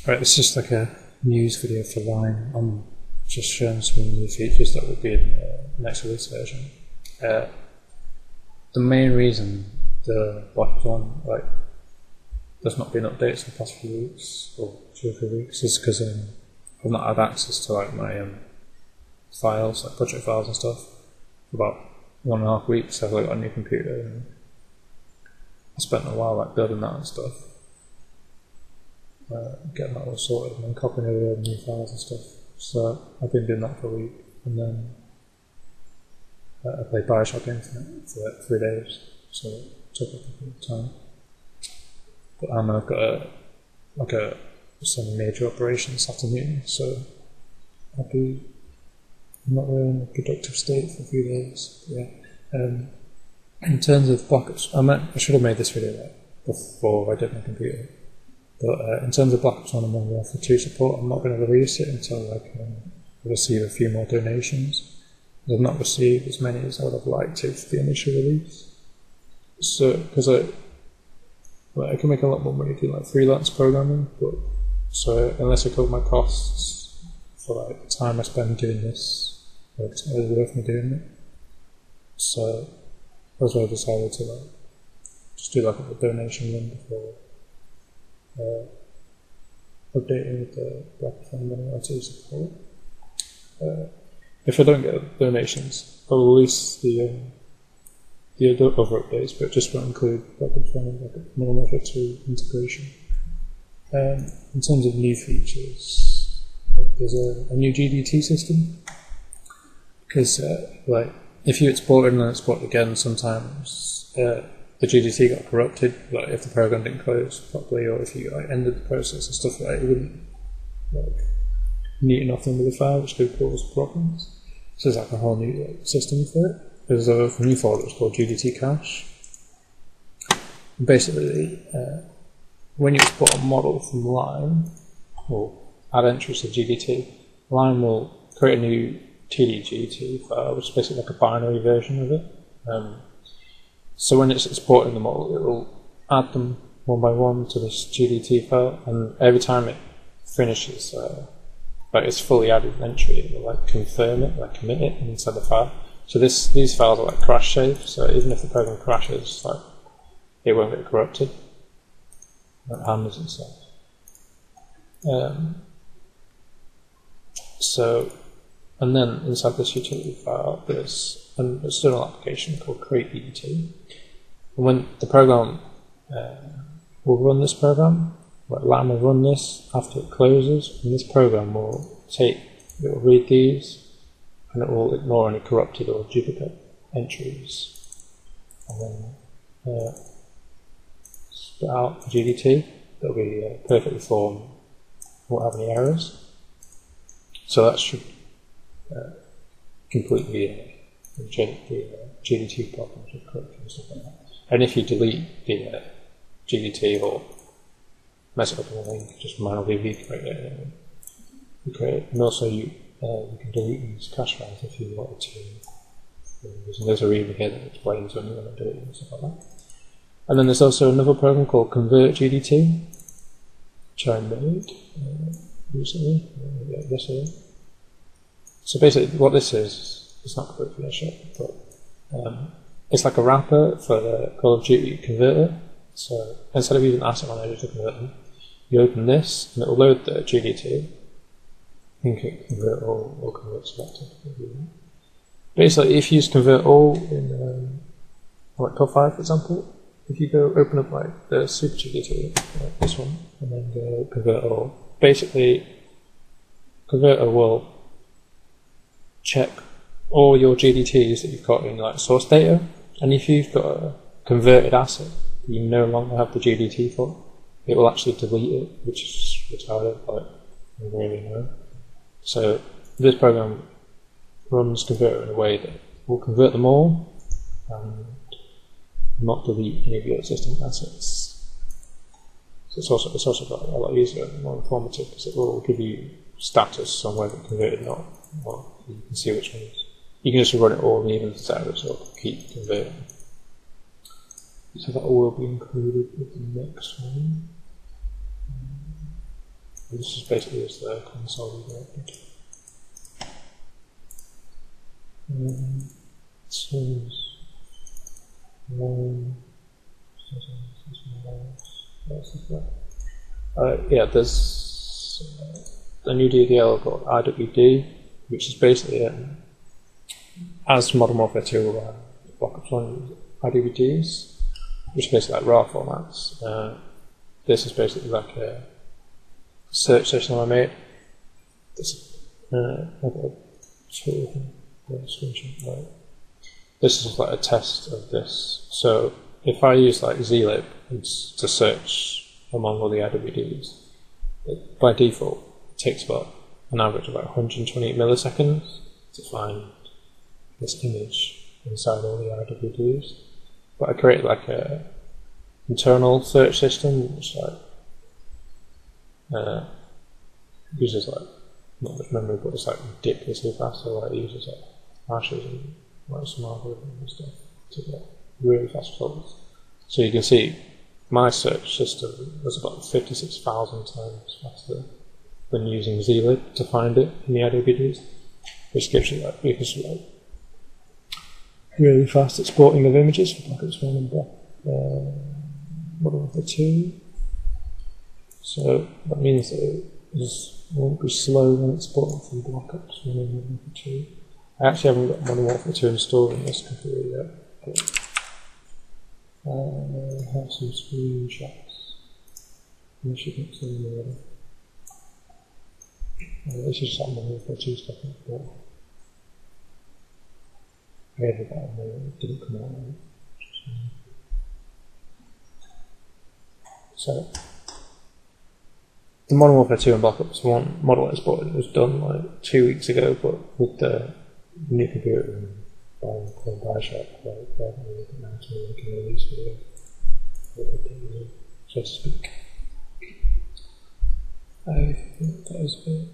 Right, it's just like a news video for Lime. I'm just showing some new features that will be in the next release version. The main reason the black one, like, there's not been updates in the past few weeks, or 2 or 3 weeks, is because I've not had access to like my files, like project files and stuff, for about 1.5 weeks. I've got a new computer and I spent a while like building that and stuff, getting that all sorted and then copying over all the new files and stuff. So I've been doing that for a week, and then I played Bioshock Infinite for like 3 days, so it took a bit of time. But I've got some major operation this afternoon, so I'll be not really in a productive state for a few days. But yeah. In terms of backups, I should have made this video like before I did my computer. But in terms of Black Ops 1 and Modern Warfare 2 support, I'm not going to release it until I can receive a few more donations. I've not received as many as I would have liked to for the initial release. So, because I can make a lot more money doing like freelance programming, but so unless I cover my costs for like the time I spend doing this, it's not really worth me doing it. So that's why I decided to like just do like a donation run before updating with the Black Ops 1 and Modern Warfare 2 support. If I don't get donations, I'll release the other updates, but just won't include Black Ops 1 and Modern Warfare 2 integration. In terms of new features, there's a new GDT system, because like if you export it and then export it again, sometimes the GDT got corrupted, like if the program didn't close properly, or if you like ended the process and stuff like that, it wouldn't like neaten off under the file, which could cause problems. So there's like a whole new like, system for it. There's a new folder that's called GDT Cache. Basically, when you export a model from Lime, or add entries to GDT, Lime will create a new TDGT file, which is basically like a binary version of it. So when it's exporting the model, it will add them one by one to this GDT file, and every time it finishes, like its fully added entry, it will like confirm it, like commit it inside the file. So these files are like crash safe, so even if the program crashes, like it won't get corrupted. It handles itself. And then inside this utility file, there's an external application called CreateEDT. And when the program will run this program, Lime will run this after it closes, and this program will read these, and it will ignore any corrupted or duplicate entries, and then spit out the GDT that will be perfectly formed, won't have any errors. So that should completely reject the GDT problems with corruption and stuff like that. And if you delete the GDT or mess it up in a link, just manually recreate it. And also you can delete these cache files if you wanted to. And there's a readme here that explains when you want to delete and stuff like that. And then there's also another program called ConvertGDT, which I made recently, yesterday. So basically what this is, it's not completely finished yet, but it's like a wrapper for the Call of Duty converter. So instead of using Asset Manager to convert them, you open this and it will load the GDT. You can convert all or convert selected. Basically, if you use convert all in like Pub5, for example, if you go open up like the Super GDT, like this one, and then go convert all, basically converter will check all your GDTs that you've got in like source data, and if you've got a converted asset that you no longer have the GDT for, it will actually delete it, which I don't like really know. So this program runs converter in a way that will convert them all and not delete any of your existing assets. So it's also got a lot easier and more informative, because it will give you status on whether it's converted or not. Or you can see which ones. You can just run it all and even status or keep converting. So that will be included with the next one. This is basically just the console directed. Yeah, there's a new DDL called IWD, which is basically as Modern Warfare 2 Black Ops 1 IDVDs, which are basically like RAW formats. This is basically like a search system I made. This, I've got a screenshot, right. This is like a test of this. So if I use like zlib to search among all the IWDs, by default it takes about an average of like 128 milliseconds to find this image inside all the IWDs. But I created like a internal search system which like uses like not much memory, but it's like ridiculously fast. So like it uses like hashes and like some algorithms and stuff to get really fast results. So you can see my search system was about 56,000 times faster than using zlib to find it in the IWDs, which gives you like really fast exporting of images for Black Ops 1 and Modern Warfare 2. So that means that it won't be slow when exporting from Black Ops 1 and Modern Warfare 2. I actually haven't got Modern Warfare 2 installed in this computer yet, but I have some screenshots. Unless you can see them. This is some Modern Warfare 2 stuff I've got. I had that and it didn't come out. So the Modern Warfare 2 and Black Ops 1 model export was done like 2 weeks ago, but with the new computer and buying from Bioshock, like they haven't really been able to make a release video, so to speak. I think that is it.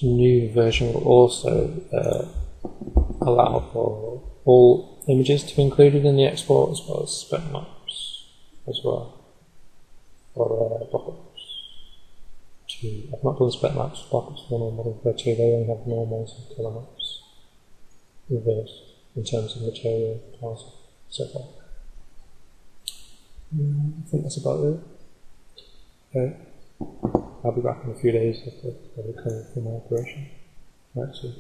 The new version will also allow for all images to be included in the export, as well as spec maps as well for Black Ops 2. I've not done spec maps for Black Ops 1 or Modern Warfare 2, they only have normals and killer maps reversed in terms of material class so far. I think that's about it. I'll be back in a few days after I recover from my operation. Right, so